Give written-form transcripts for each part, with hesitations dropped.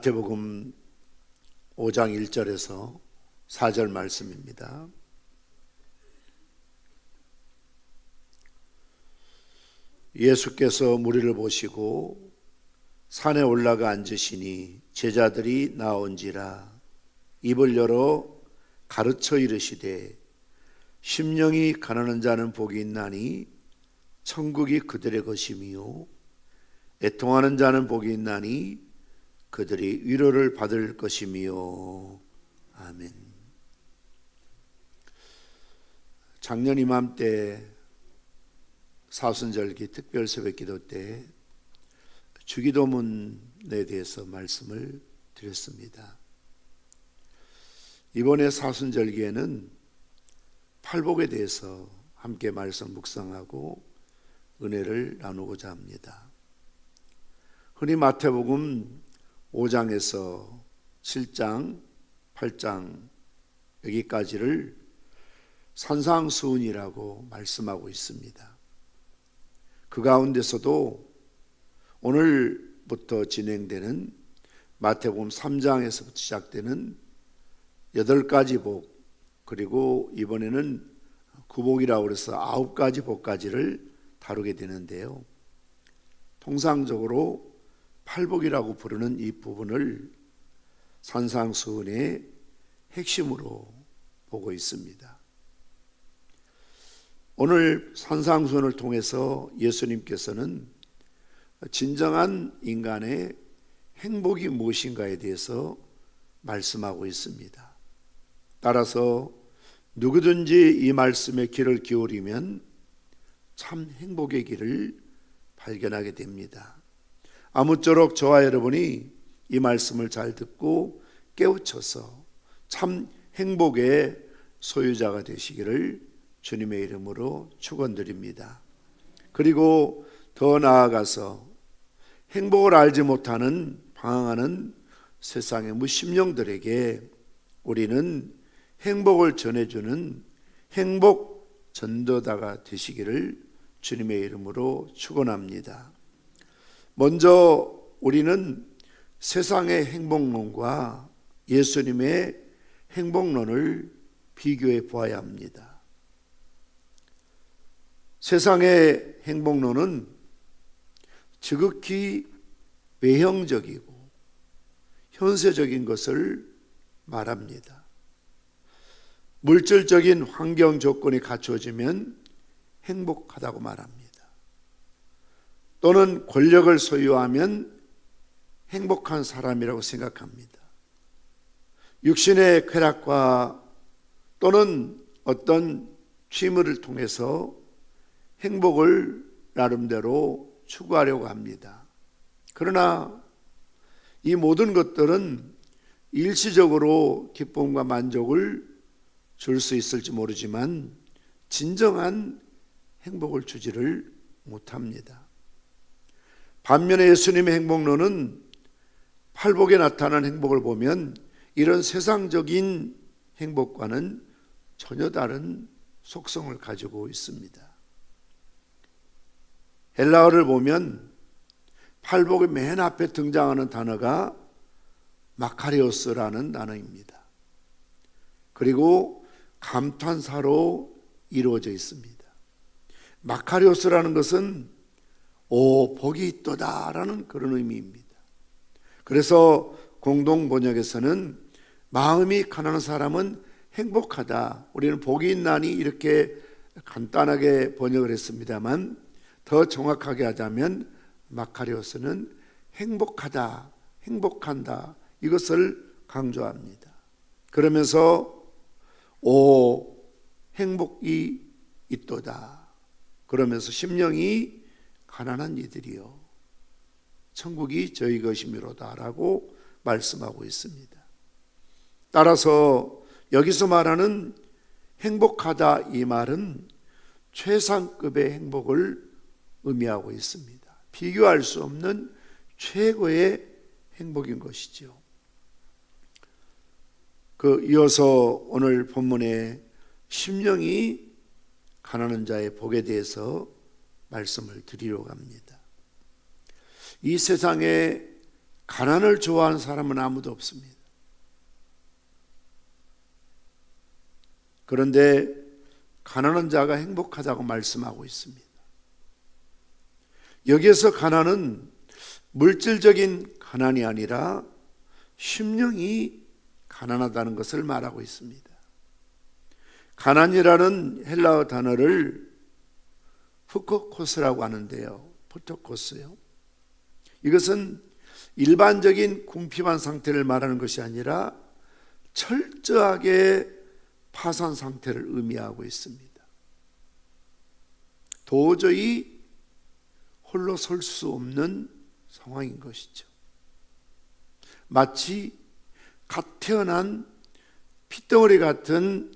마태복음 5장 1절에서 4절 말씀입니다. 예수께서 무리를 보시고 산에 올라가 앉으시니 제자들이 나온지라. 입을 열어 가르쳐 이르시되 심령이 가난한 자는 복이 있나니 천국이 그들의 것이미요 애통하는 자는 복이 있나니 그들이 위로를 받을 것이미요. 아멘. 작년 이맘때 사순절기 특별 새벽기도 때 주기도문에 대해서 말씀을 드렸습니다. 이번에 사순절기에는 팔복에 대해서 함께 말씀 묵상하고 은혜를 나누고자 합니다. 흔히 마태복음 5장에서 7장, 8장 여기까지를 산상수훈이라고 말씀하고 있습니다. 그 가운데서도 오늘부터 진행되는 마태복음 3장에서부터 시작되는 8가지 복, 그리고 이번에는 구복이라고 해서 9가지 복까지를 다루게 되는데요. 통상적으로 팔복이라고 부르는 이 부분을 산상수훈의 핵심으로 보고 있습니다. 오늘 산상수훈을 통해서 예수님께서는 진정한 인간의 행복이 무엇인가에 대해서 말씀하고 있습니다. 따라서 누구든지 이 말씀에 귀를 기울이면 참 행복의 길을 발견하게 됩니다. 아무쪼록 저와 여러분이 이 말씀을 잘 듣고 깨우쳐서 참 행복의 소유자가 되시기를 주님의 이름으로 축원드립니다. 그리고 더 나아가서 행복을 알지 못하는 방황하는 세상의 무심령들에게 우리는 행복을 전해주는 행복 전도자가 되시기를 주님의 이름으로 축원합니다. 먼저 우리는 세상의 행복론과 예수님의 행복론을 비교해 보아야 합니다. 세상의 행복론은 지극히 외형적이고 현세적인 것을 말합니다. 물질적인 환경 조건이 갖춰지면 행복하다고 말합니다. 또는 권력을 소유하면 행복한 사람이라고 생각합니다. 육신의 쾌락과 또는 어떤 취미를 통해서 행복을 나름대로 추구하려고 합니다. 그러나 이 모든 것들은 일시적으로 기쁨과 만족을 줄 수 있을지 모르지만 진정한 행복을 주지를 못합니다. 반면에 예수님의 행복론은 팔복에 나타난 행복을 보면 이런 세상적인 행복과는 전혀 다른 속성을 가지고 있습니다. 헬라어를 보면 팔복의 맨 앞에 등장하는 단어가 마카리오스라는 단어입니다. 그리고 감탄사로 이루어져 있습니다. 마카리오스라는 것은 오, 복이 있도다 라는 그런 의미입니다. 그래서 공동 번역에서는 마음이 가난한 사람은 행복하다, 우리는 복이 있나니 이렇게 간단하게 번역을 했습니다만 더 정확하게 하자면 마카리오스는 행복하다, 행복한다 이것을 강조합니다. 그러면서 오, 행복이 있도다 그러면서 심령이 가난한 이들이요 천국이 저희 것이미로다 라고 말씀하고 있습니다. 따라서 여기서 말하는 행복하다 이 말은 최상급의 행복을 의미하고 있습니다. 비교할 수 없는 최고의 행복인 것이죠. 이어서 오늘 본문에 심령이 가난한 자의 복에 대해서 말씀을 드리려고 합니다. 이 세상에 가난을 좋아하는 사람은 아무도 없습니다. 그런데 가난한 자가 행복하다고 말씀하고 있습니다. 여기에서 가난은 물질적인 가난이 아니라 심령이 가난하다는 것을 말하고 있습니다. 가난이라는 헬라어 단어를 프토코스라고 하는데요. 프토코스요. 이것은 일반적인 궁핍한 상태를 말하는 것이 아니라 철저하게 파산 상태를 의미하고 있습니다. 도저히 홀로 설 수 없는 상황인 것이죠. 마치 갓 태어난 핏덩어리 같은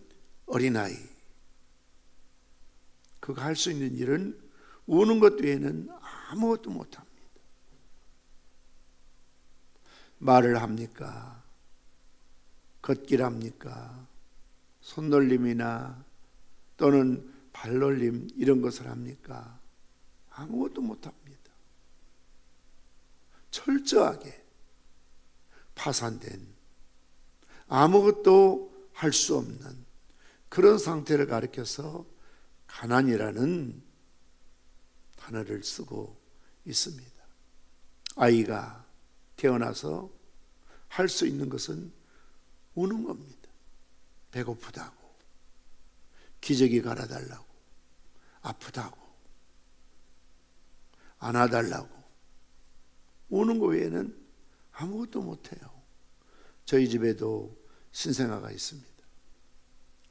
어린아이, 그가 할 수 있는 일은 우는 것 외에는 아무것도 못합니다. 말을 합니까? 걷기를 합니까? 손놀림이나 또는 발놀림 이런 것을 합니까? 아무것도 못합니다. 철저하게 파산된, 아무것도 할 수 없는 그런 상태를 가리켜서 가난이라는 단어를 쓰고 있습니다. 아이가 태어나서 할 수 있는 것은 우는 겁니다. 배고프다고, 기저귀 갈아달라고, 아프다고, 안아달라고, 우는 거 외에는 아무것도 못해요. 저희 집에도 신생아가 있습니다.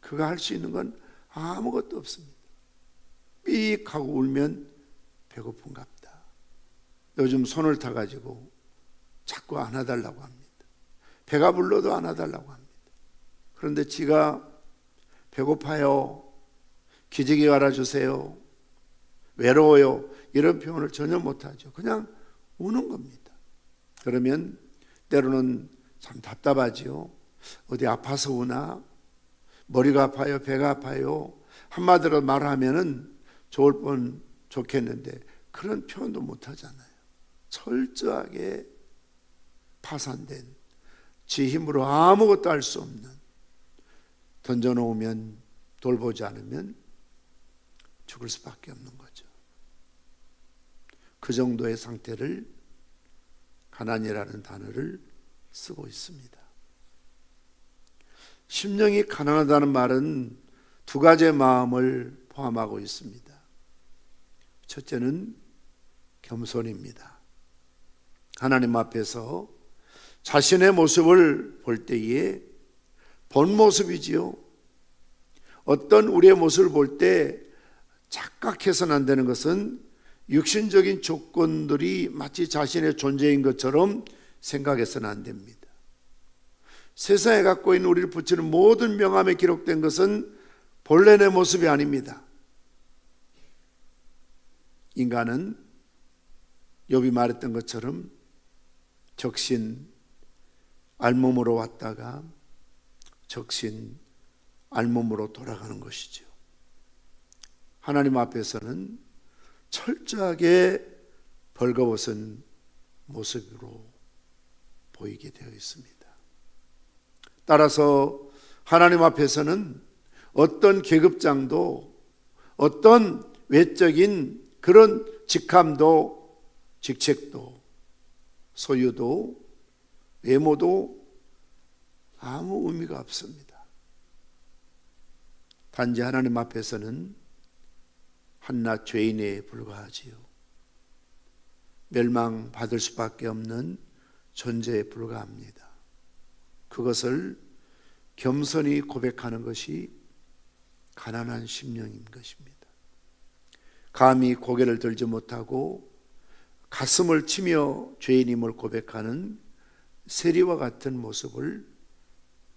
그가 할 수 있는 건 아무것도 없습니다. 삑 하고 울면 배고픈갑다. 요즘 손을 타가지고 자꾸 안아달라고 합니다. 배가 불러도 안아달라고 합니다. 그런데 지가 배고파요, 기저귀 갈아주세요, 외로워요 이런 표현을 전혀 못하죠. 그냥 우는 겁니다. 그러면 때로는 참 답답하지요. 어디 아파서 우나, 머리가 아파요, 배가 아파요, 한마디로 말하면은 좋을 뻔 좋겠는데 그런 표현도 못하잖아요. 철저하게 파산된, 지 힘으로 아무것도 할 수 없는, 던져놓으면 돌보지 않으면 죽을 수밖에 없는 거죠. 그 정도의 상태를 가난이라는 단어를 쓰고 있습니다. 심령이 가난하다는 말은 두 가지의 마음을 포함하고 있습니다. 첫째는 겸손입니다. 하나님 앞에서 자신의 모습을 볼 때에 본 모습이지요. 어떤 우리의 모습을 볼 때 착각해서는 안 되는 것은 육신적인 조건들이 마치 자신의 존재인 것처럼 생각해서는 안 됩니다. 세상에 갖고 있는 우리를 붙이는 모든 명함에 기록된 것은 본래 내 모습이 아닙니다. 인간은 욥이 말했던 것처럼 적신 알몸으로 왔다가 적신 알몸으로 돌아가는 것이죠. 하나님 앞에서는 철저하게 벌거벗은 모습으로 보이게 되어 있습니다. 따라서 하나님 앞에서는 어떤 계급장도, 어떤 외적인 그런 직함도, 직책도, 소유도, 외모도 아무 의미가 없습니다. 단지 하나님 앞에서는 한낱 죄인에 불과하지요. 멸망받을 수밖에 없는 존재에 불과합니다. 그것을 겸손히 고백하는 것이 가난한 심령인 것입니다. 감히 고개를 들지 못하고 가슴을 치며 죄인임을 고백하는 세리와 같은 모습을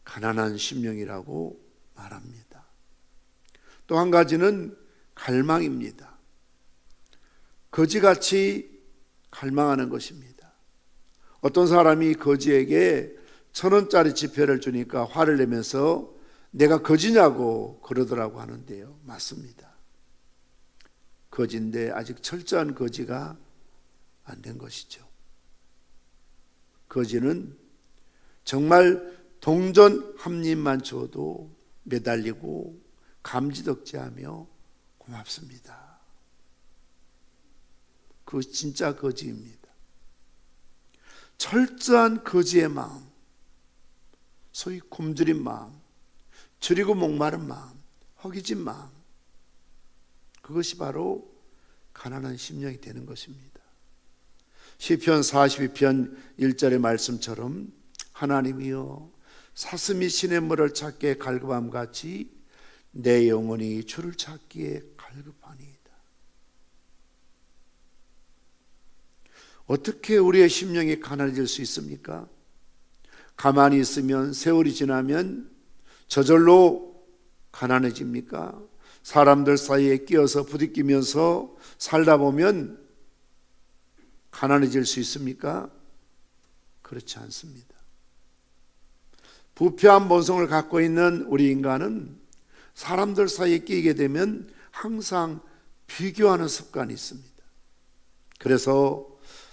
가난한 심령이라고 말합니다. 또 한 가지는 갈망입니다. 거지같이 갈망하는 것입니다. 어떤 사람이 거지에게 1,000원짜리 지폐를 주니까 화를 내면서 내가 거지냐고 그러더라고 하는데요. 맞습니다. 거지인데 아직 철저한 거지가 안 된 것이죠. 거지는 정말 동전 한 입만 줘도 매달리고 감지덕지하며 고맙습니다. 그 진짜 거지입니다. 철저한 거지의 마음, 소위 굶주린 마음, 줄이고 목마른 마음, 허기진 마음, 그것이 바로 가난한 심령이 되는 것입니다. 시편 42편 1절의 말씀처럼 하나님이여 사슴이 시냇물을 찾기에 갈급함 같이 내 영혼이 주를 찾기에 갈급하니이다. 어떻게 우리의 심령이 가난해질 수 있습니까? 가만히 있으면 세월이 지나면 저절로 가난해집니까? 사람들 사이에 끼어서 부딪히면서 살다 보면 가난해질 수 있습니까? 그렇지 않습니다. 부패한 본성을 갖고 있는 우리 인간은 사람들 사이에 끼게 되면 항상 비교하는 습관이 있습니다. 그래서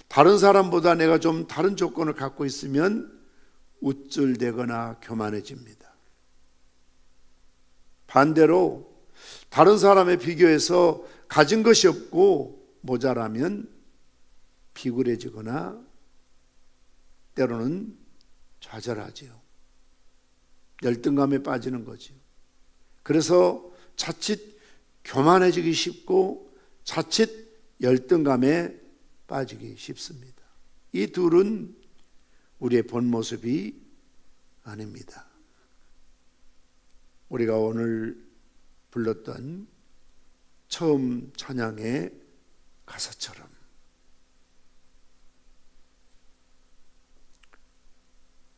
다른 사람보다 내가 좀 다른 조건을 갖고 있으면 우쭐대거나 교만해집니다. 반대로 다른 사람에 비교해서 가진 것이 없고 모자라면 비굴해지거나 때로는 좌절하지요. 열등감에 빠지는 거죠. 그래서 자칫 교만해지기 쉽고 자칫 열등감에 빠지기 쉽습니다. 이 둘은 우리의 본 모습이 아닙니다. 우리가 오늘 불렀던 처음 찬양의 가사처럼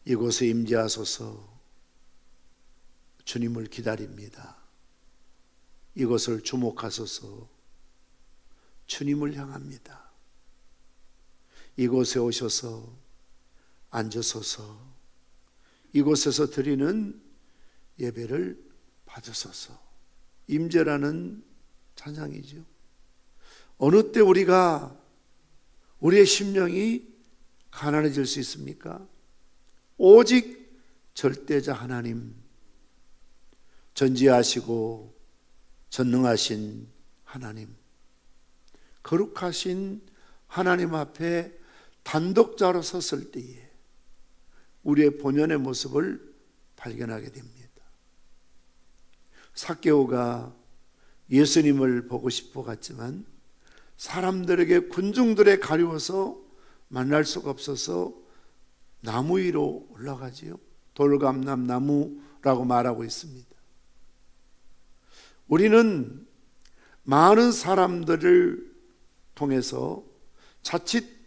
이곳에 임재하소서 주님을 기다립니다. 이곳을 주목하소서 주님을 향합니다. 이곳에 오셔서 앉으소서 이곳에서 드리는 예배를 받으소서. 임재라는 찬양이죠. 어느 때 우리의 심령이 가난해질 수 있습니까? 오직 절대자 하나님, 전지하시고 전능하신 하나님, 거룩하신 하나님 앞에 단독자로 섰을 때에 우리의 본연의 모습을 발견하게 됩니다. 삭개오가 예수님을 보고 싶어 갔지만 사람들에게 군중들에 가려워서 만날 수가 없어서 나무 위로 올라가지요. 돌감람 나무라고 말하고 있습니다. 우리는 많은 사람들을 통해서 자칫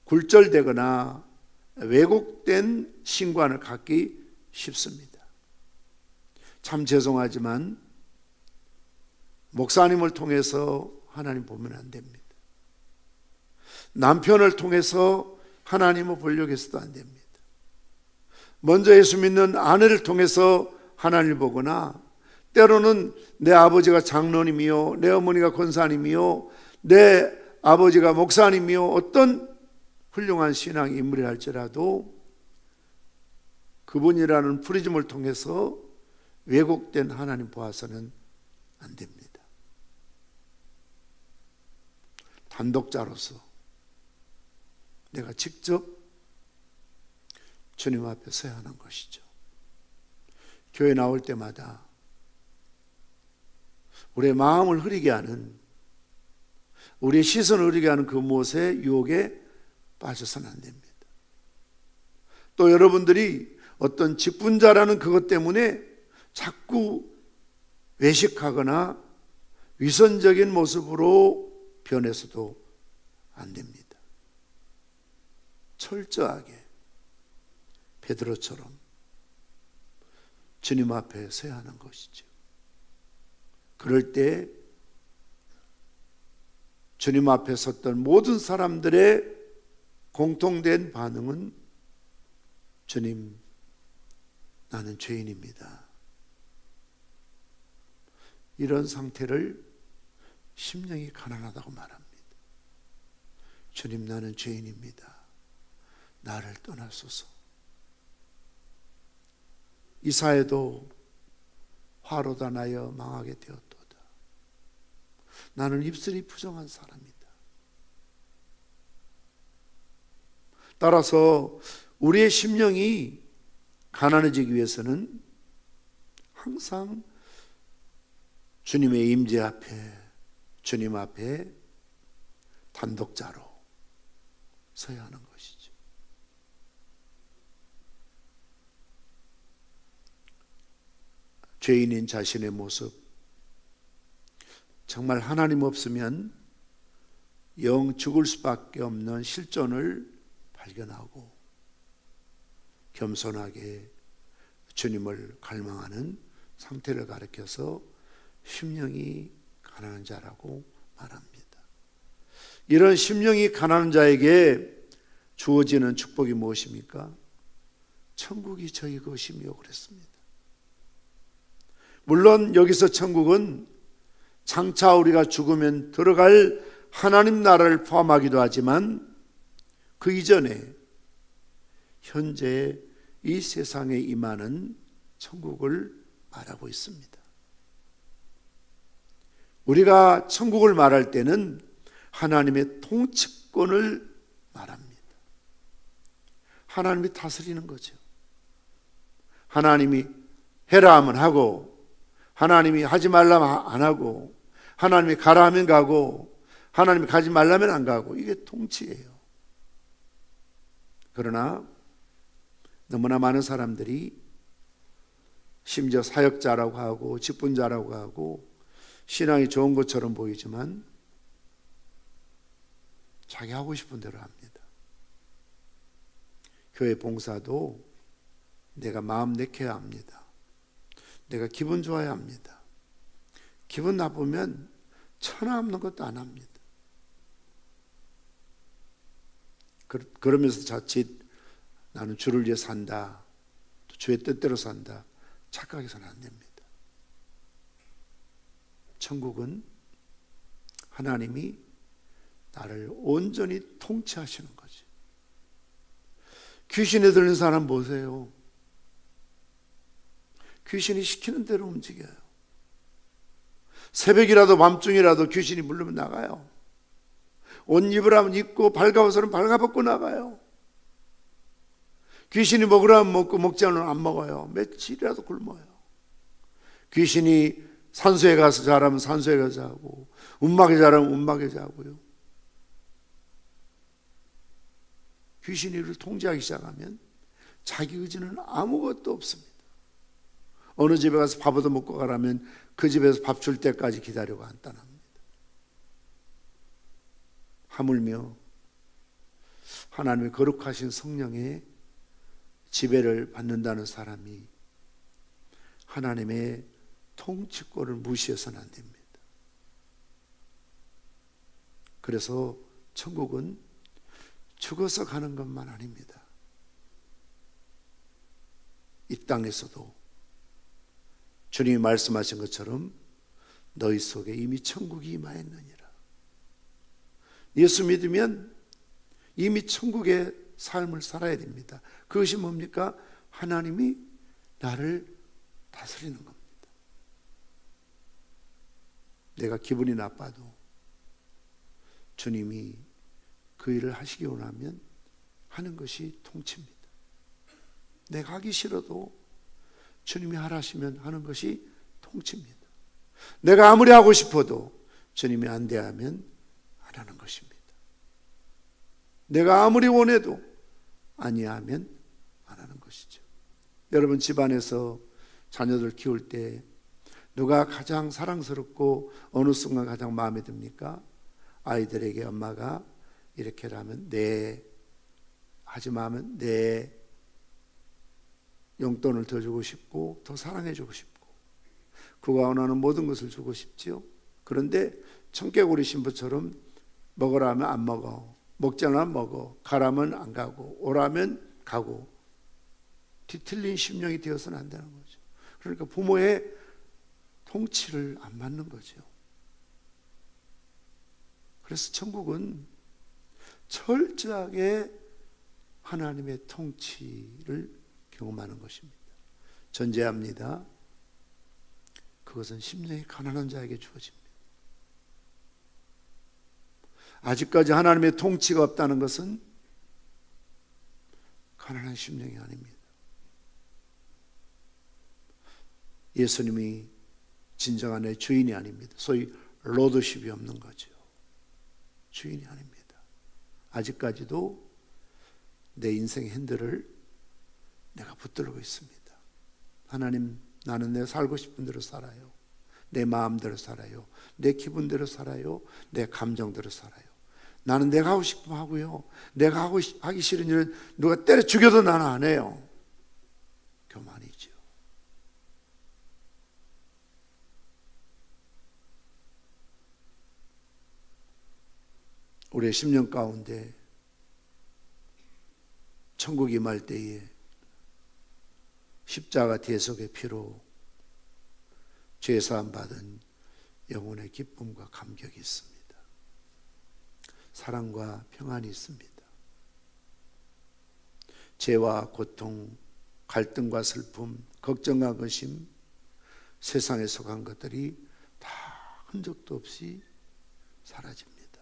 굴절되거나 왜곡된 신관을 갖기 쉽습니다. 참 죄송하지만 목사님을 통해서 하나님 보면 안 됩니다. 남편을 통해서 하나님을 보려고 해서도 안 됩니다. 먼저 예수 믿는 아내를 통해서 하나님을 보거나 때로는 내 아버지가 장로님이요 내 어머니가 권사님이요 내 아버지가 목사님이요 어떤 훌륭한 신앙 인물이 할지라도 그분이라는 프리즘을 통해서 왜곡된 하나님 보아서는 안 됩니다. 단독자로서 내가 직접 주님 앞에 서야 하는 것이죠. 교회 나올 때마다 우리의 마음을 흐리게 하는, 우리의 시선을 흐리게 하는 그 무엇의 유혹에 빠져서는 안 됩니다. 또 여러분들이 어떤 직분자라는 그것 때문에 자꾸 외식하거나 위선적인 모습으로 변해서도 안 됩니다. 철저하게 베드로처럼 주님 앞에 서야 하는 것이죠. 그럴 때 주님 앞에 섰던 모든 사람들의 공통된 반응은 주님, 나는 죄인입니다. 이런 상태를 심령이 가난하다고 말합니다. 주님, 나는 죄인입니다. 나를 떠나소서. 이 사회도 화로다 나여 망하게 되었도다. 나는 입술이 부정한 사람이다. 따라서 우리의 심령이 가난해지기 위해서는 항상 주님의 임재 앞에, 주님 앞에 단독자로 서야 하는 것이죠. 죄인인 자신의 모습, 정말 하나님 없으면 영 죽을 수밖에 없는 실존을 발견하고 겸손하게 주님을 갈망하는 상태를 가리켜서 심령이 가난한 자라고 말합니다. 이런 심령이 가난한 자에게 주어지는 축복이 무엇입니까? 천국이 저희 것이며 그랬습니다. 물론 여기서 천국은 장차 우리가 죽으면 들어갈 하나님 나라를 포함하기도 하지만 그 이전에 현재 이 세상에 임하는 천국을 말하고 있습니다. 우리가 천국을 말할 때는 하나님의 통치권을 말합니다. 하나님이 다스리는 거죠. 하나님이 해라 하면 하고, 하나님이 하지 말라면 안 하고, 하나님이 가라 하면 가고, 하나님이 가지 말라면 안 가고, 이게 통치예요. 그러나 너무나 많은 사람들이 심지어 사역자라고 하고 직분자라고 하고 신앙이 좋은 것처럼 보이지만 자기 하고 싶은 대로 합니다. 교회 봉사도 내가 마음 내켜야 합니다. 내가 기분 좋아야 합니다. 기분 나쁘면 천하 없는 것도 안 합니다. 그러면서 자칫 나는 주를 위해 산다, 또 주의 뜻대로 산다 착각해서는 안 됩니다. 천국은 하나님이 나를 온전히 통치하시는 거지. 귀신에 들린 사람 보세요. 귀신이 시키는 대로 움직여요. 새벽이라도 밤중이라도 귀신이 물르면 나가요. 옷 입으라면 입고 발가벗으면 발가벗고 나가요. 귀신이 먹으라면 먹고 먹지 않으면 안 먹어요. 며칠이라도 굶어요. 귀신이 산소에 가서 자라면 산소에 가서 자고, 움막에 자라면 움막에 자고요. 귀신이 이를 통제하기 시작하면 자기 의지는 아무것도 없습니다. 어느 집에 가서 밥 얻어 먹고 가라면 그 집에서 밥 줄 때까지 기다리고 간단합니다. 하물며 하나님의 거룩하신 성령의 지배를 받는다는 사람이 하나님의 통치권을 무시해서는 안 됩니다. 그래서 천국은 죽어서 가는 것만 아닙니다. 이 땅에서도 주님이 말씀하신 것처럼 너희 속에 이미 천국이 임하였느니라. 예수 믿으면 이미 천국의 삶을 살아야 됩니다. 그것이 뭡니까? 하나님이 나를 다스리는 겁니다. 내가 기분이 나빠도 주님이 그 일을 하시기 원하면 하는 것이 통치입니다. 내가 하기 싫어도 주님이 하라시면 하는 것이 통치입니다. 내가 아무리 하고 싶어도 주님이 안 돼 하면 안 하는 것입니다. 내가 아무리 원해도 아니하면 안 하는 것이죠. 여러분 집안에서 자녀들 키울 때 누가 가장 사랑스럽고 어느 순간 가장 마음에 듭니까? 아이들에게 엄마가 이렇게 하면 네, 하지 마면 네, 용돈을 더 주고 싶고 더 사랑해 주고 싶고 그가 원하는 모든 것을 주고 싶지요. 그런데 청개구리 신부처럼 먹으라 하면 안 먹어, 먹지 않으면 먹어, 가라면 안 가고 오라면 가고 뒤틀린 심령이 되어서는 안 되는 거죠. 그러니까 부모의 통치를 안 받는 거죠. 그래서 천국은 철저하게 하나님의 통치를 경험하는 것입니다. 전제합니다. 그것은 심령이 가난한 자에게 주어집니다. 아직까지 하나님의 통치가 없다는 것은 가난한 심령이 아닙니다. 예수님이 진정한 내 주인이 아닙니다. 소위 로드십이 없는 거죠. 주인이 아닙니다. 아직까지도 내 인생 핸들을 내가 붙들고 있습니다. 하나님, 나는 내가 살고 싶은 대로 살아요. 내 마음대로 살아요. 내 기분대로 살아요. 내 감정대로 살아요. 나는 내가 하고 싶으면 하고요. 내가 하기 싫은 일은 누가 때려 죽여도 나는 안 해요. 교만이죠. 우리의 10년 가운데 천국 임할 때에 십자가 대속의 피로 죄사함 받은 영혼의 기쁨과 감격이 있습니다. 사랑과 평안이 있습니다. 죄와 고통, 갈등과 슬픔, 걱정과 근심, 세상에 속한 것들이 다 흔적도 없이 사라집니다.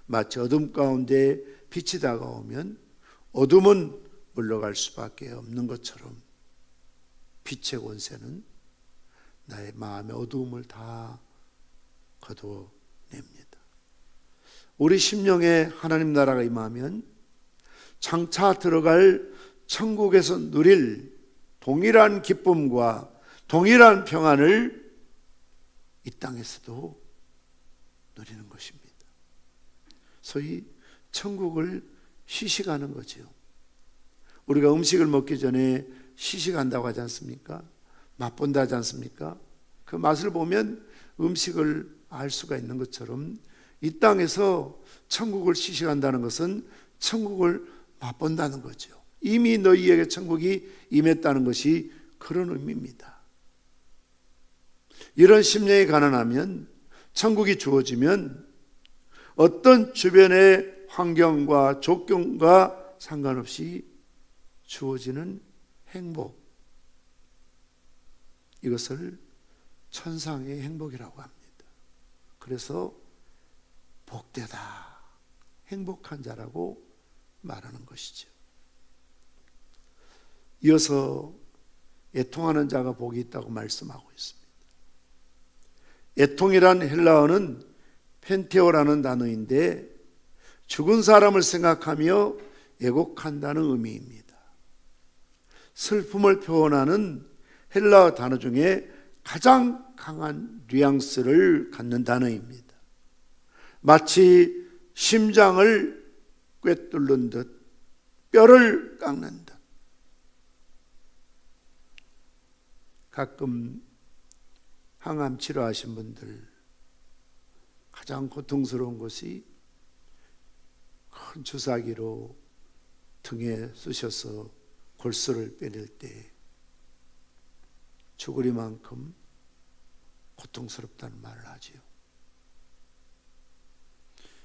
마치 어둠 가운데 빛이 다가오면 어둠은 물러갈 수밖에 없는 것처럼 빛의 권세는 나의 마음의 어두움을 다 거두어냅니다. 우리 심령에 하나님 나라가 임하면 장차 들어갈 천국에서 누릴 동일한 기쁨과 동일한 평안을 이 땅에서도 누리는 것입니다. 소위 천국을 시식하는 거죠. 우리가 음식을 먹기 전에 시식한다고 하지 않습니까? 맛본다 하지 않습니까? 그 맛을 보면 음식을 알 수가 있는 것처럼 이 땅에서 천국을 시식한다는 것은 천국을 맛본다는 거죠. 이미 너희에게 천국이 임했다는 것이 그런 의미입니다. 이런 심령이 가난하면, 천국이 주어지면 어떤 주변의 환경과 조건과 상관없이 주어지는 행복, 이것을 천상의 행복이라고 합니다. 그래서 복되다, 행복한 자라고 말하는 것이죠. 이어서 애통하는 자가 복이 있다고 말씀하고 있습니다. 애통이란 헬라어는 펜테오라는 단어인데 죽은 사람을 생각하며 애곡한다는 의미입니다. 슬픔을 표현하는 헬라어 단어 중에 가장 강한 뉘앙스를 갖는 단어입니다. 마치 심장을 꿰뚫는 듯, 뼈를 깎는 듯. 가끔 항암 치료하신 분들 가장 고통스러운 것이 큰 주사기로 등에 쑤셔서 골수를 빼낼 때 죽으리만큼 고통스럽다는 말을 하지요.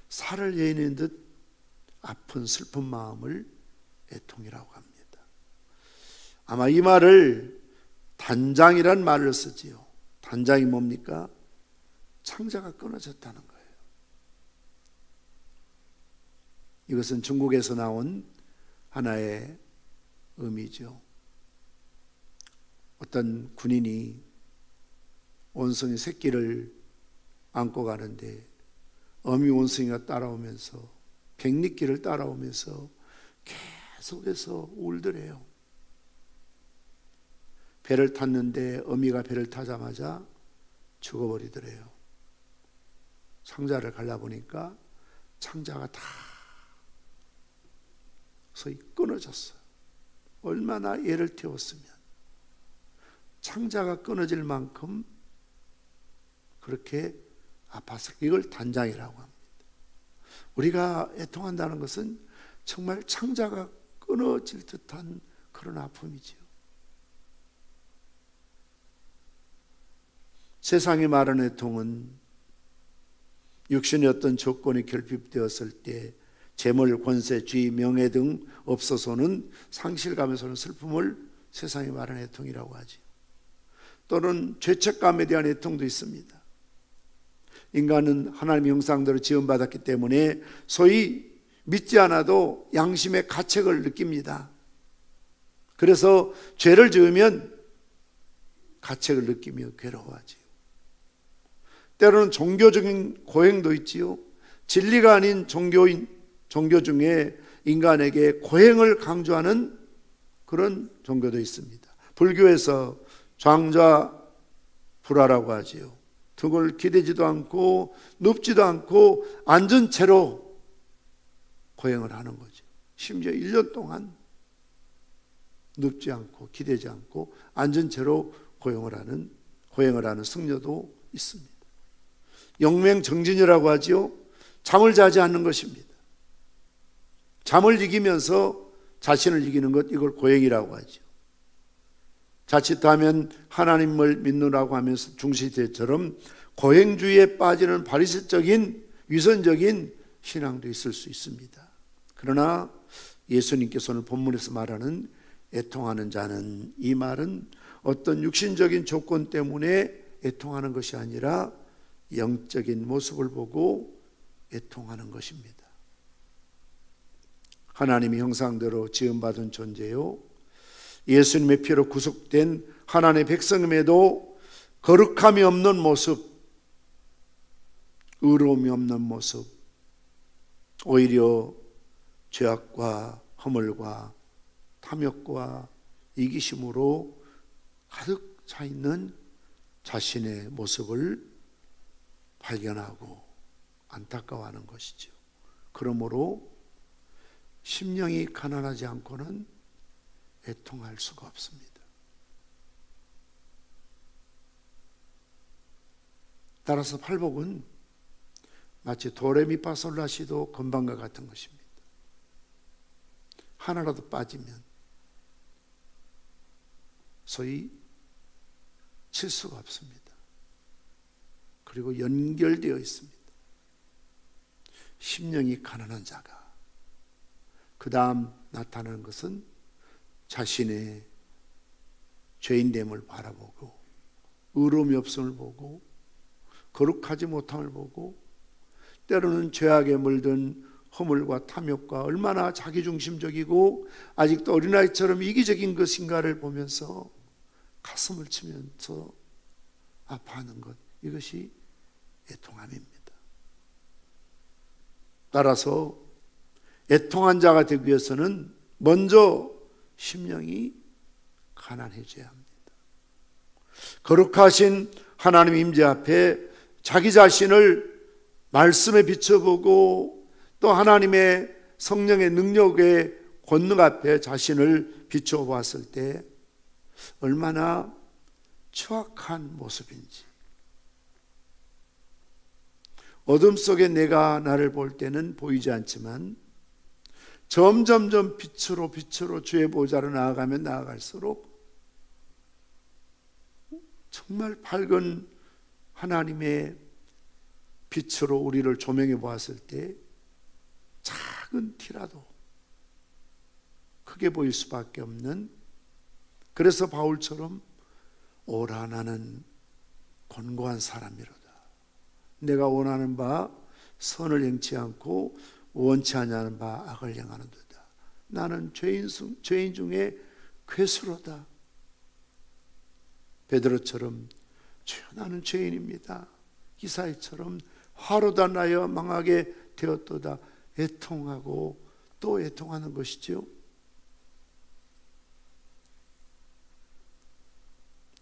살을 예는 듯 아픈 슬픈 마음을 애통이라고 합니다. 아마 이 말을 단장이란 말을 쓰지요. 단장이 뭡니까? 창자가 끊어졌다는 거예요. 이것은 중국에서 나온 하나의 의미죠. 어떤 군인이 원숭이 새끼를 안고 가는데 어미 원숭이가 따라오면서, 백리길을 따라오면서 계속해서 울더래요. 배를 탔는데 어미가 배를 타자마자 죽어버리더래요. 창자를 갈라보니까 창자가 다 소위 끊어졌어요. 얼마나 애를 태웠으면 창자가 끊어질 만큼 그렇게 아팠을, 이걸 단장이라고 합니다. 우리가 애통한다는 것은 정말 창자가 끊어질 듯한 그런 아픔이지요. 세상이 말하는 애통은 육신의 어떤 조건이 결핍되었을 때 재물, 권세, 지위, 명예 등 없어서는 상실감에서는 슬픔을 세상이 말하는 애통이라고 하지. 또는 죄책감에 대한 애통도 있습니다. 인간은 하나님의 형상대로 지음받았기 때문에 소위 믿지 않아도 양심의 가책을 느낍니다. 그래서 죄를 지으면 가책을 느끼며 괴로워하지요. 때로는 종교적인 고행도 있지요. 진리가 아닌 종교 중에 인간에게 고행을 강조하는 그런 종교도 있습니다. 불교에서 장좌불화라고 하지요. 등을 기대지도 않고 눕지도 않고 앉은 채로 고행을 하는 거죠. 심지어 1년 동안 눕지 않고 기대지 않고 앉은 채로 고행을 하는 승려도 있습니다. 영맹정진이라고 하지요. 잠을 자지 않는 것입니다. 잠을 이기면서 자신을 이기는 것, 이걸 고행이라고 하죠. 자칫하면 하나님을 믿느라고 하면서 중시대처럼 고행주의에 빠지는 바리새적인 위선적인 신앙도 있을 수 있습니다. 그러나 예수님께서 오늘 본문에서 말하는 애통하는 자는, 이 말은 어떤 육신적인 조건 때문에 애통하는 것이 아니라 영적인 모습을 보고 애통하는 것입니다. 하나님의 형상대로 지음받은 존재요, 예수님의 피로 구속된 하나님의 백성임에도 거룩함이 없는 모습, 의로움이 없는 모습, 오히려 죄악과 허물과 탐욕과 이기심으로 가득 차 있는 자신의 모습을 발견하고 안타까워하는 것이죠. 그러므로 심령이 가난하지 않고는 애통할 수가 없습니다. 따라서 팔복은 마치 도레미파솔라시도 건반과 같은 것입니다. 하나라도 빠지면 소위 칠 수가 없습니다. 그리고 연결되어 있습니다. 심령이 가난한 자가 그 다음 나타나는 것은 자신의 죄인됨을 바라보고 의로움이 없음을 보고 거룩하지 못함을 보고 때로는 죄악에 물든 허물과 탐욕과 얼마나 자기중심적이고 아직도 어린아이처럼 이기적인 것인가를 보면서 가슴을 치면서 아파하는 것, 이것이 애통함입니다. 따라서 애통한 자가 되기 위해서는 먼저 심령이 가난해져야 합니다. 거룩하신 하나님 임재 앞에 자기 자신을 말씀에 비춰보고 또 하나님의 성령의 능력의 권능 앞에 자신을 비춰보았을 때 얼마나 추악한 모습인지, 어둠 속에 내가 나를 볼 때는 보이지 않지만 점점점 빛으로 주의 보좌로 나아가면 나아갈수록 정말 밝은 하나님의 빛으로 우리를 조명해 보았을 때 작은 티라도 크게 보일 수밖에 없는, 그래서 바울처럼 오라 나는 곤고한 사람이로다. 내가 원하는 바 선을 행치 않고 원치 아니하는 바 악을 행하는도다. 나는 죄인 중에 괴수로다. 베드로처럼 주여 나는 죄인입니다. 이사야처럼 화로다 나여 망하게 되었도다. 애통하고 또 애통하는 것이죠.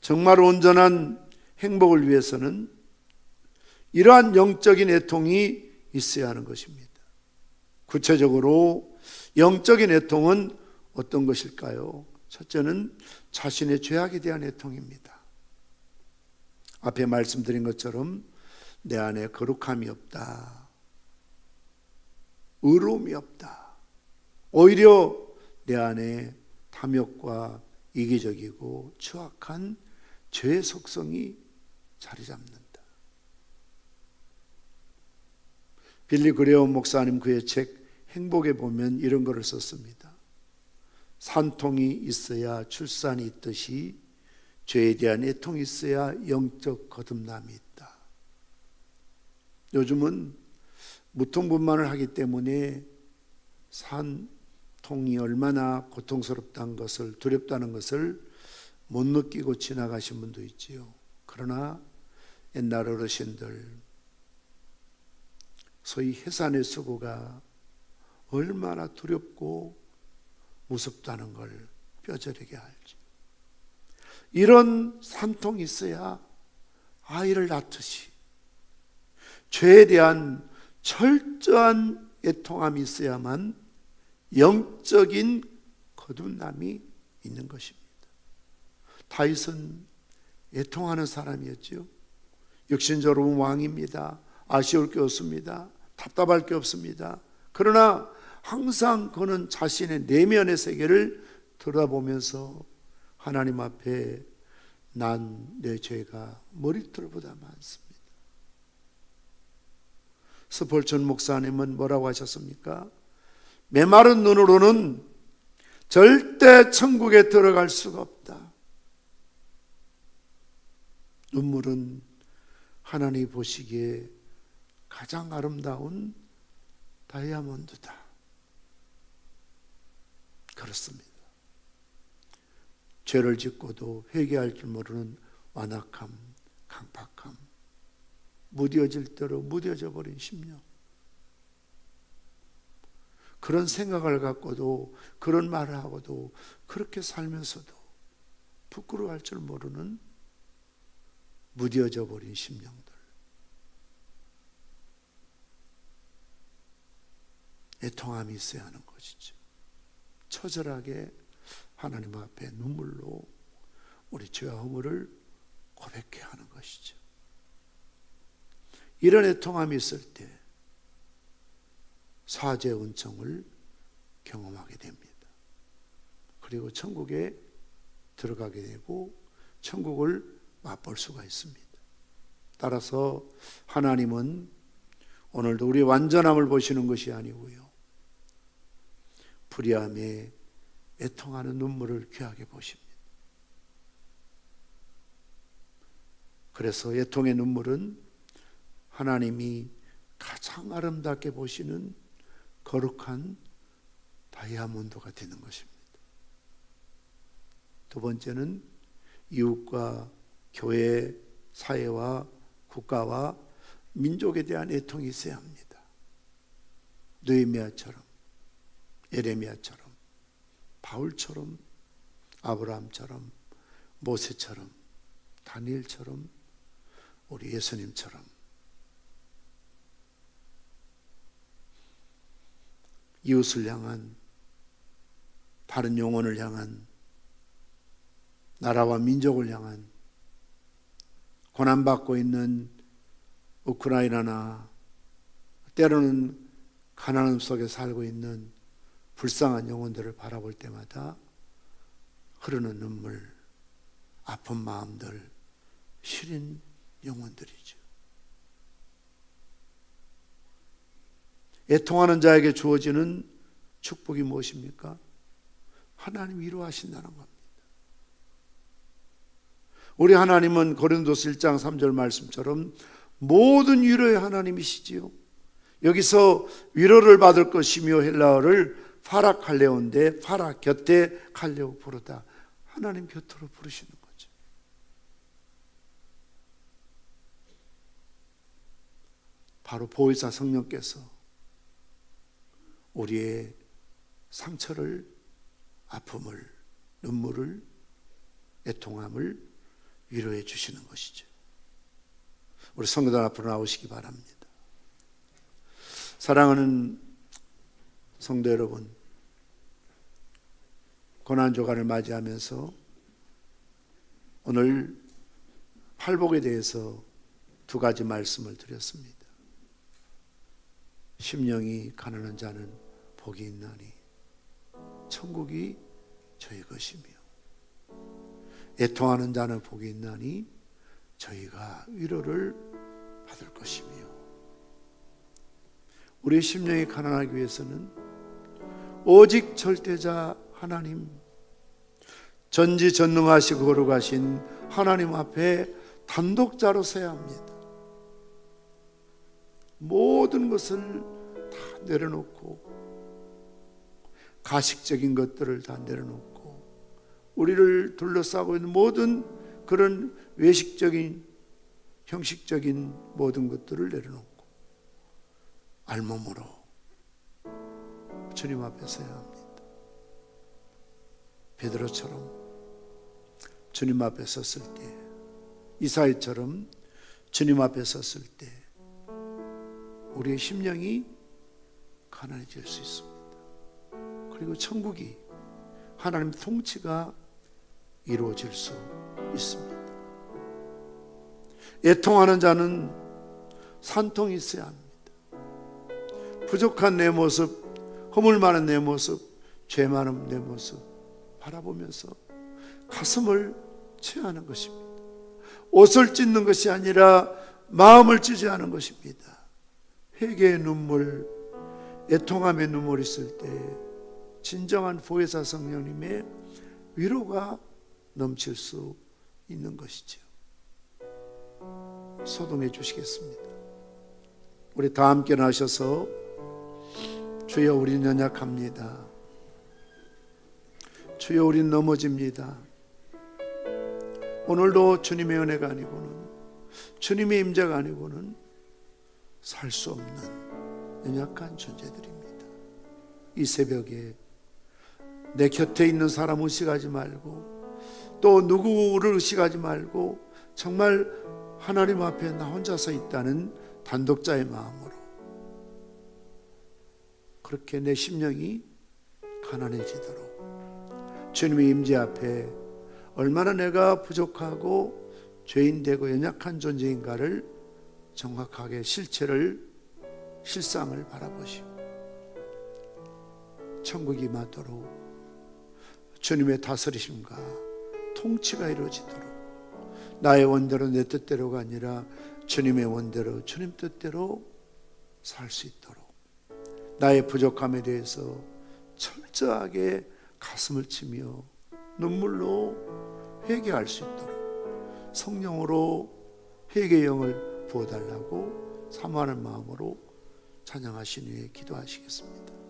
정말 온전한 행복을 위해서는 이러한 영적인 애통이 있어야 하는 것입니다. 구체적으로 영적인 애통은 어떤 것일까요? 첫째는 자신의 죄악에 대한 애통입니다. 앞에 말씀드린 것처럼 내 안에 거룩함이 없다, 의로움이 없다, 오히려 내 안에 탐욕과 이기적이고 추악한 죄의 속성이 자리 잡는다. 빌리 그레엄 목사님 그의 책 행복에 보면 이런 거를 썼습니다. 산통이 있어야 출산이 있듯이 죄에 대한 애통이 있어야 영적 거듭남이 있다. 요즘은 무통분만을 하기 때문에 산통이 얼마나 고통스럽다는 것을, 두렵다는 것을 못 느끼고 지나가신 분도 있지요. 그러나 옛날 어르신들, 소위 해산의 수고가 얼마나 두렵고 무섭다는 걸 뼈저리게 알지. 이런 산통이 있어야 아이를 낳듯이 죄에 대한 철저한 애통함이 있어야만 영적인 거듭남이 있는 것입니다. 다윗은 애통하는 사람이었지요. 육신적으로 왕입니다. 아쉬울 게 없습니다. 답답할 게 없습니다. 그러나 항상 그는 자신의 내면의 세계를 들여다보면서 하나님 앞에 난 내 죄가 머리털보다 많습니다. 스폴전 목사님은 뭐라고 하셨습니까? 메마른 눈으로는 절대 천국에 들어갈 수가 없다. 눈물은 하나님이 보시기에 가장 아름다운 다이아몬드다. 그렇습니다. 죄를 짓고도 회개할 줄 모르는 완악함, 강팍함, 무뎌질 대로 무뎌져 버린 심령. 그런 생각을 갖고도, 그런 말을 하고도, 그렇게 살면서도 부끄러워할 줄 모르는 무뎌져 버린 심령들. 애통함이 있어야 하는 것이죠. 처절하게 하나님 앞에 눈물로 우리 죄와 허물을 고백해야 하는 것이죠. 이런 애통함이 있을 때 사죄 은총을 경험하게 됩니다. 그리고 천국에 들어가게 되고 천국을 맛볼 수가 있습니다. 따라서 하나님은 오늘도 우리의 완전함을 보시는 것이 아니고요, 불의함에 애통하는 눈물을 귀하게 보십니다. 그래서 애통의 눈물은 하나님이 가장 아름답게 보시는 거룩한 다이아몬드가 되는 것입니다. 두 번째는 이웃과 교회, 사회와 국가와 민족에 대한 애통이 있어야 합니다. 느헤미야처럼, 예레미야처럼, 바울처럼, 아브라함처럼, 모세처럼, 다니엘처럼, 우리 예수님처럼 이웃을 향한, 다른 영혼을 향한, 나라와 민족을 향한, 고난받고 있는 우크라이나나 때로는 가난함 속에 살고 있는 불쌍한 영혼들을 바라볼 때마다 흐르는 눈물, 아픈 마음들, 시린 영혼들이죠. 애통하는 자에게 주어지는 축복이 무엇입니까? 하나님 위로하신다는 겁니다. 우리 하나님은 고린도서 1장 3절 말씀처럼 모든 위로의 하나님이시지요. 여기서 위로를 받을 것이며 헬라어를 파라칼레오인데, 파라 곁에 칼레오 부르다, 하나님 곁으로 부르시는 거죠. 바로 보혜사 성령께서 우리의 상처를, 아픔을, 눈물을, 애통함을 위로해 주시는 것이죠. 우리 성도들 앞으로 나오시기 바랍니다. 사랑하는 성도 여러분, 고난주간을 맞이하면서 오늘 팔복에 대해서 두 가지 말씀을 드렸습니다. 심령이 가난한 자는 복이 있나니 천국이 저희 것이며, 애통하는 자는 복이 있나니 저희가 위로를 받을 것이며, 우리의 심령이 가난하기 위해서는 오직 절대자 하나님, 전지전능하시고 거룩하신 하나님 앞에 단독자로 서야 합니다. 모든 것을 다 내려놓고, 가식적인 것들을 다 내려놓고, 우리를 둘러싸고 있는 모든 그런 외식적인, 형식적인 모든 것들을 내려놓고 알몸으로 주님 앞에 서야 합니다. 베드로처럼 주님 앞에 섰을 때, 이사야처럼 주님 앞에 섰을 때 우리의 심령이 가난해질 수 있습니다. 그리고 천국이, 하나님의 통치가 이루어질 수 있습니다. 애통하는 자는 산통이 있어야 합니다. 부족한 내 모습, 허물 많은 내 모습, 죄 많은 내 모습 바라보면서 가슴을 채하는 것입니다. 옷을 찢는 것이 아니라 마음을 찢어하는 것입니다. 회개의 눈물, 애통함의 눈물이 있을 때 진정한 보혜사 성령님의 위로가 넘칠 수 있는 것이죠. 소동해 주시겠습니다. 우리 다 함께 나셔서 주여 우리는 연약합니다. 주여 우리는 넘어집니다. 오늘도 주님의 은혜가 아니고는, 주님의 임재가 아니고는 살 수 없는 연약한 존재들입니다. 이 새벽에 내 곁에 있는 사람 의식하지 말고, 또 누구를 의식하지 말고 정말 하나님 앞에 나 혼자 서 있다는 단독자의 마음으로 그렇게 내 심령이 가난해지도록 주님의 임재 앞에 얼마나 내가 부족하고 죄인되고 연약한 존재인가를 정확하게 실상을 바라보시고 천국이 임하도록 주님의 다스리심과 통치가 이루어지도록, 나의 원대로 내 뜻대로가 아니라 주님의 원대로 주님 뜻대로 살 수 있도록, 나의 부족함에 대해서 철저하게 가슴을 치며 눈물로 회개할 수 있도록 성령으로 회개의 영을 부어달라고 사모하는 마음으로 찬양하신 후에 기도하시겠습니다.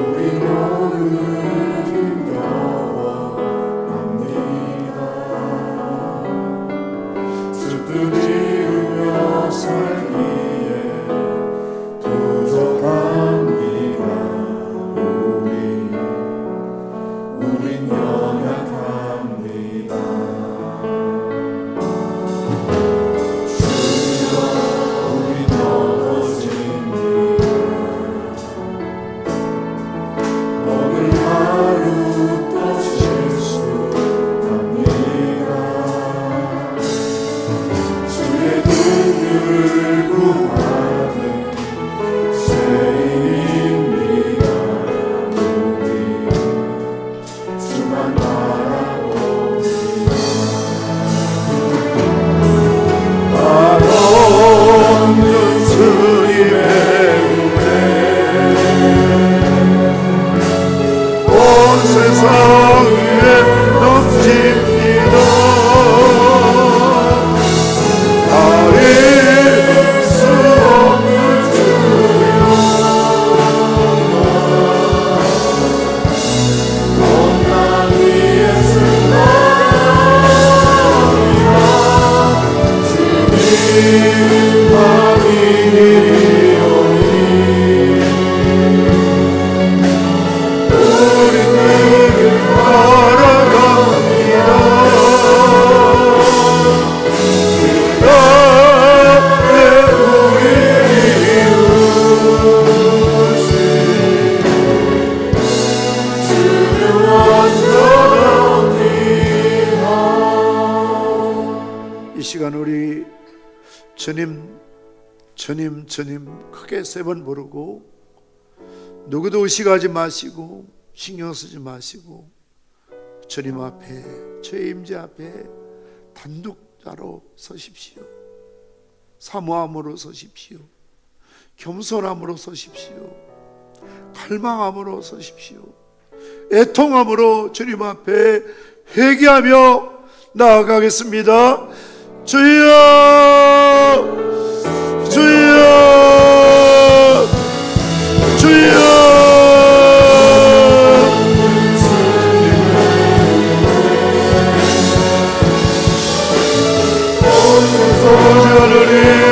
우리 모두 힘겨워 합니다. 주님 주님 크게 3번 부르고 누구도 의식하지 마시고 신경 쓰지 마시고 주님 앞에, 주의 임재 앞에 단독자로 서십시오. 사모함으로 서십시오. 겸손함으로 서십시오. 갈망함으로 서십시오. 애통함으로 주님 앞에 회개하며 나아가겠습니다. 주여, 주여, 주여. 아버지 하나님,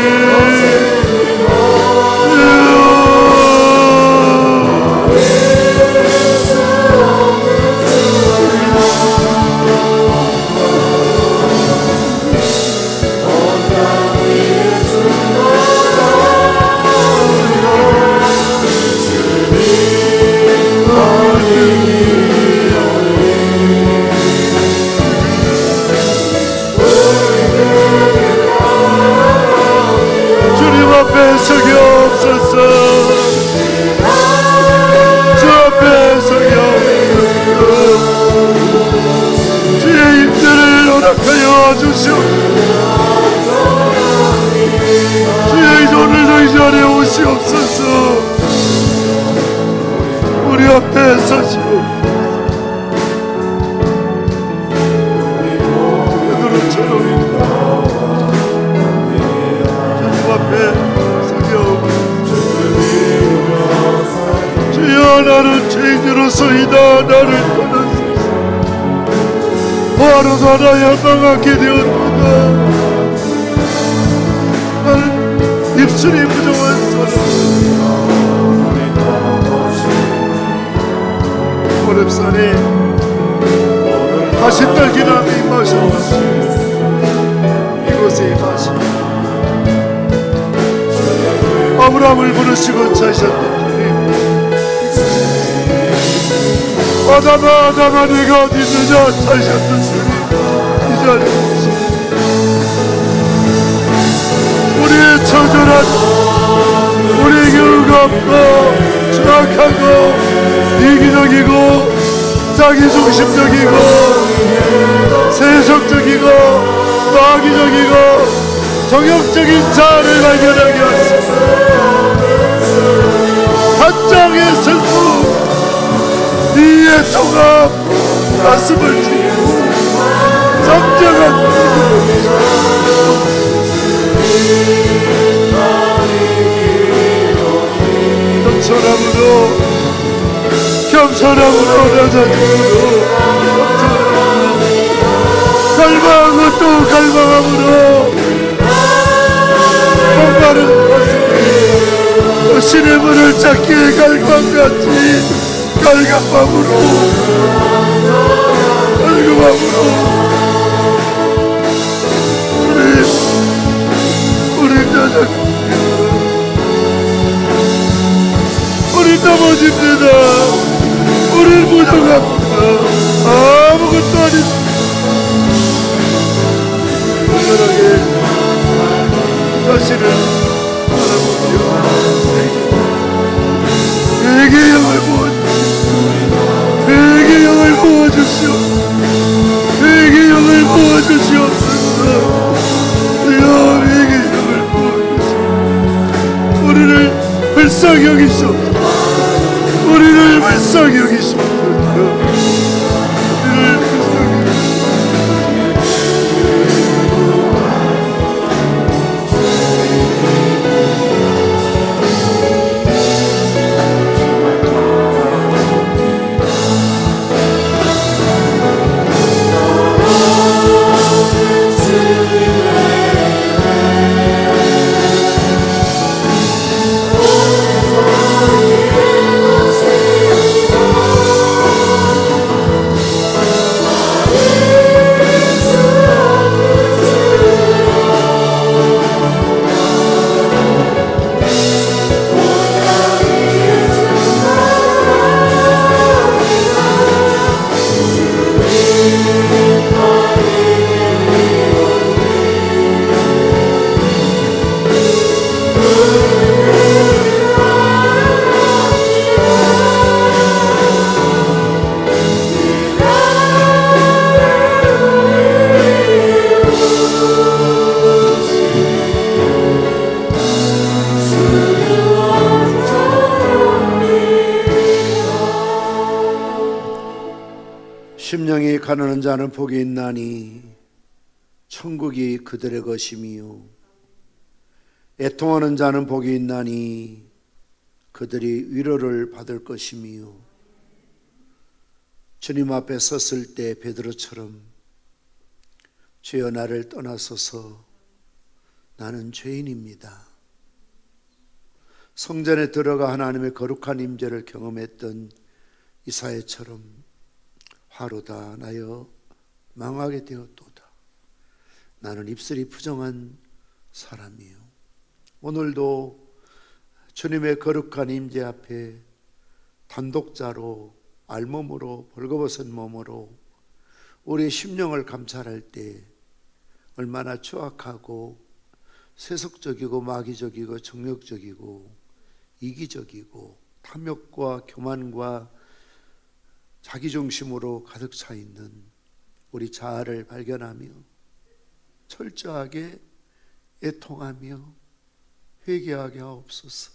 서기옵소서. 주 앞에 서기옵소서. 주의 임재를 허락하여 주시옵소서. 주의 오늘도 이 자리에 오시옵소서. 우리 앞에 서시옵소서. 베드로처럼 주님 앞에 주여, 나는 죄인으로서이다. 나를 떠나소서. 바로 나라야 망하게 되었도다. 나는 입술이 부정한 사람. 오랩산에 다시 딸기나무 임하셨다. 이곳에 임하시다. 아브라함을 부르시고 차셨던 주님, 아담아 아담아 네가 어디 있느냐 차셨던 주님, 이 자리에 오시고 우리의 처절한, 우리에게 의롭고 추악하고 이기적이고 자기중심적이고 세속적이고 마귀적이고 정욕적인 자아를 발견하게 하시고 한장의 슬픔, 이의 통합, 가슴을 찢고 성장한 겸손함으로, 겸손함으로, 낮아짐으로, 갈망하고 또 갈망함으로 목마른 가슴에 신의 문을 찾기에 갈망같이 갈급함으로 우리 낮아집니다. 우리 넘어집니다. 우리는 부족합니다. 아무것도 아닙니다. 간절하게 자신을 바라보며 내게 영을 부어주시오. 내게 영을 부어주시오. 내게 영을 부어주시옵소서. 내게 영을 부어주시오. 우리를 불쌍히 여기시옵소서. 우리를 불쌍히 여기시옵소서. 심령이 가난한 자는 복이 있나니 천국이 그들의 것이미요 애통하는 자는 복이 있나니 그들이 위로를 받을 것이미요. 주님 앞에 섰을 때 베드로처럼 주여 나를 떠나소서 나는 죄인입니다. 성전에 들어가 하나님의 거룩한 임재를 경험했던 이사야처럼 화로다 나여 망하게 되었도다. 나는 입술이 부정한 사람이요. 오늘도 주님의 거룩한 임재 앞에 단독자로 알몸으로 벌거벗은 몸으로 우리의 심령을 감찰할 때 얼마나 추악하고 세속적이고 마귀적이고 정욕적이고 이기적이고 탐욕과 교만과 자기중심으로 가득 차 있는 우리 자아를 발견하며 철저하게 애통하며 회개하게 하옵소서.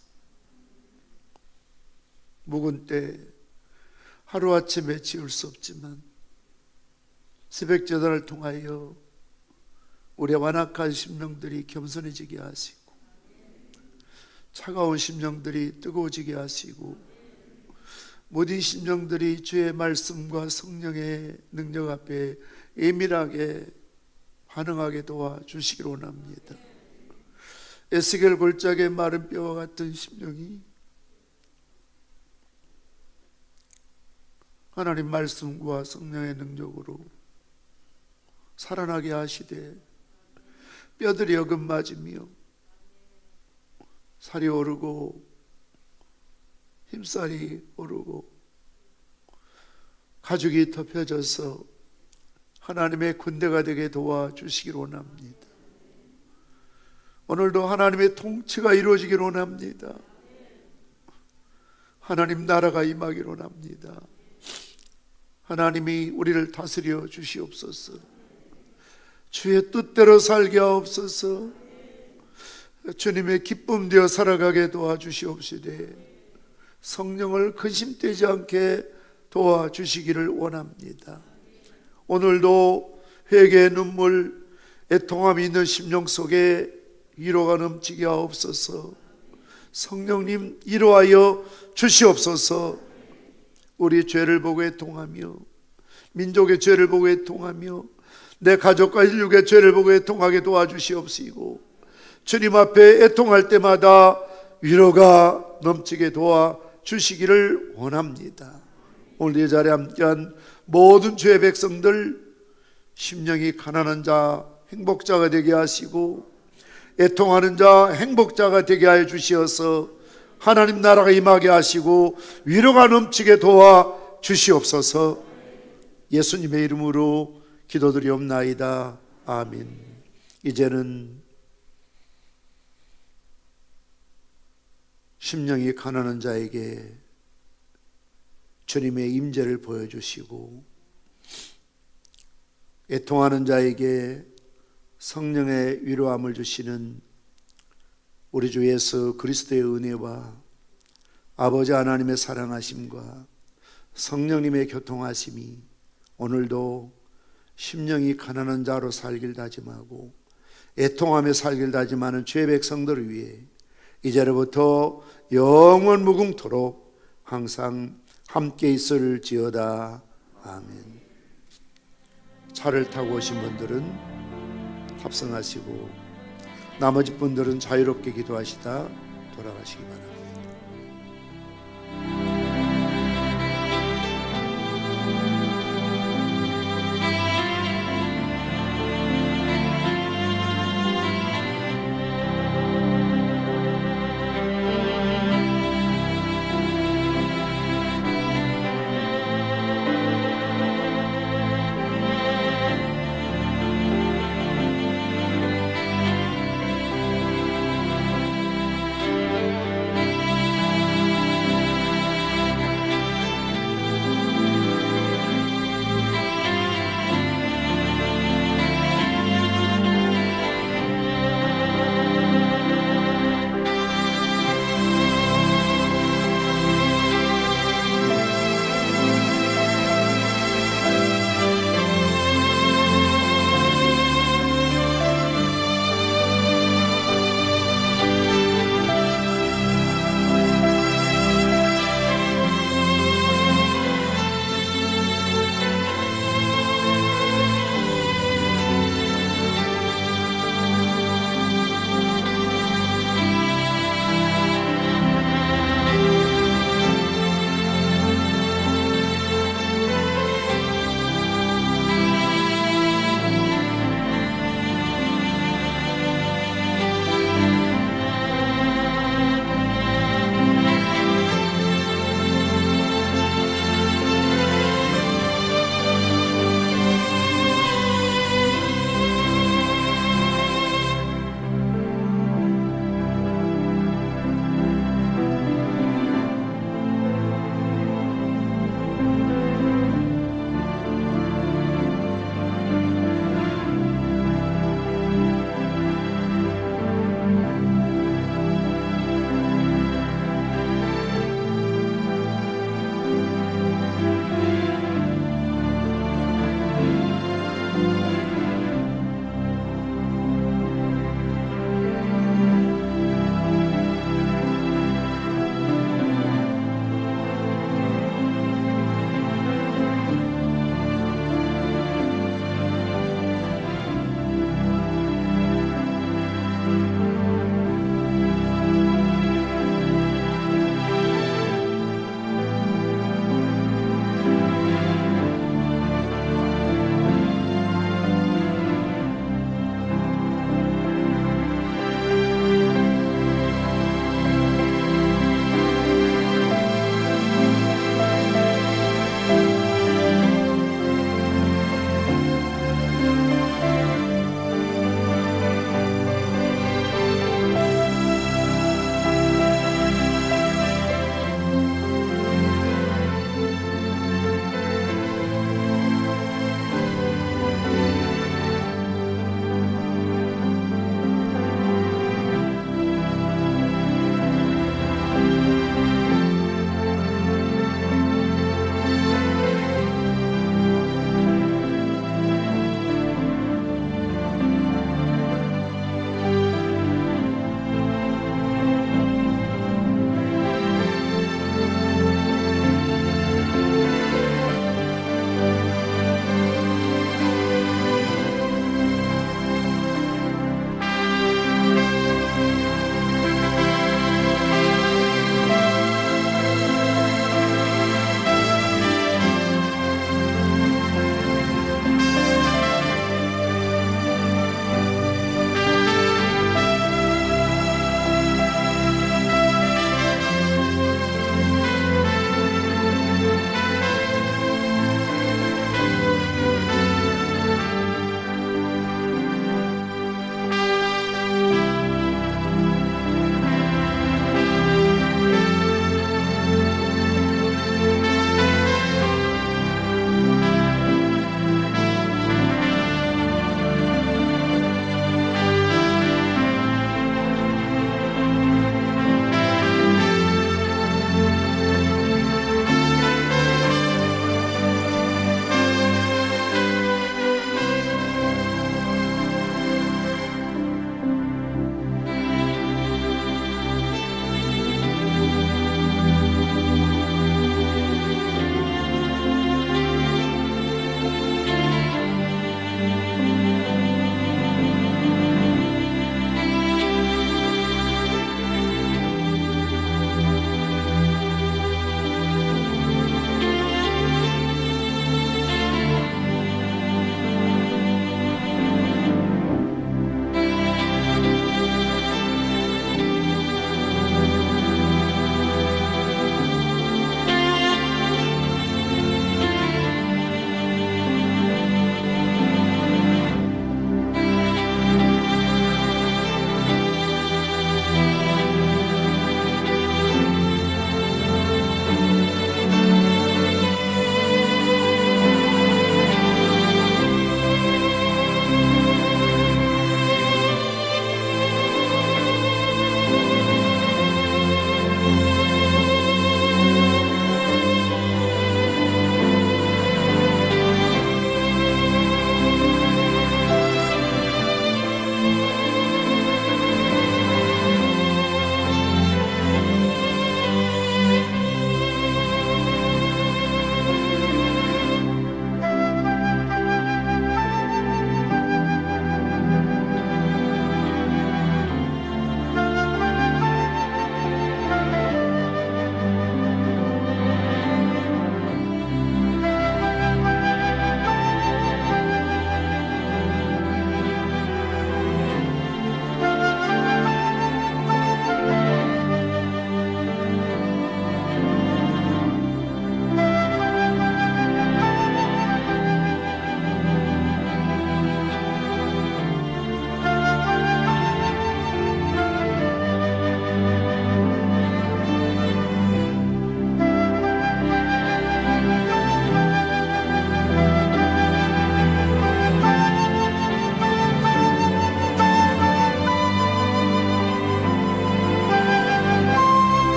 묵은 때 하루아침에 지울 수 없지만 새벽제단을 통하여 우리의 완악한 심령들이 겸손해지게 하시고 차가운 심령들이 뜨거워지게 하시고 모든 심령들이 주의 말씀과 성령의 능력 앞에 예민하게 반응하게 도와주시길 원합니다. 에스겔 골짜기의 마른 뼈와 같은 심령이 하나님 말씀과 성령의 능력으로 살아나게 하시되 뼈들이 어긋맞으며 살이 오르고 힘살이 오르고 가죽이 덮여져서 하나님의 군대가 되게 도와주시길 원합니다. 오늘도 하나님의 통치가 이루어지길 원합니다. 하나님 나라가 임하길 원합니다. 하나님이 우리를 다스려 주시옵소서. 주의 뜻대로 살게 하옵소서. 주님의 기쁨 되어 살아가게 도와주시옵시되 성령을 근심되지 않게 도와주시기를 원합니다. 오늘도 회개의 눈물, 애통함이 있는 심령 속에 위로가 넘치게 하옵소서. 성령님 위로하여 주시옵소서. 우리 죄를 보고 애통하며 민족의 죄를 보고 애통하며 내 가족과 인류의 죄를 보고 애통하게 도와주시옵시고 주님 앞에 애통할 때마다 위로가 넘치게 도와주시기를 원합니다. 오늘 이 자리에 함께한 모든 주의 백성들 심령이 가난한 자 행복자가 되게 하시고 애통하는 자 행복자가 되게 하여 주시어서 하나님 나라가 임하게 하시고 위로가 넘치게 도와주시옵소서. 예수님의 이름으로 기도드리옵나이다. 아멘. 이제는 심령이 가난한 자에게 주님의 임재를 보여주시고 애통하는 자에게 성령의 위로함을 주시는 우리 주 예수 그리스도의 은혜와 아버지 하나님의 사랑하심과 성령님의 교통하심이 오늘도 심령이 가난한 자로 살길 다짐하고 애통하며 살길 다짐하는 주의 백성들을 위해 이제로부터 영원 무궁토록 항상 함께 있을지어다. 아멘. 차를 타고 오신 분들은 탑승하시고 나머지 분들은 자유롭게 기도하시다 돌아가시기 바랍니다.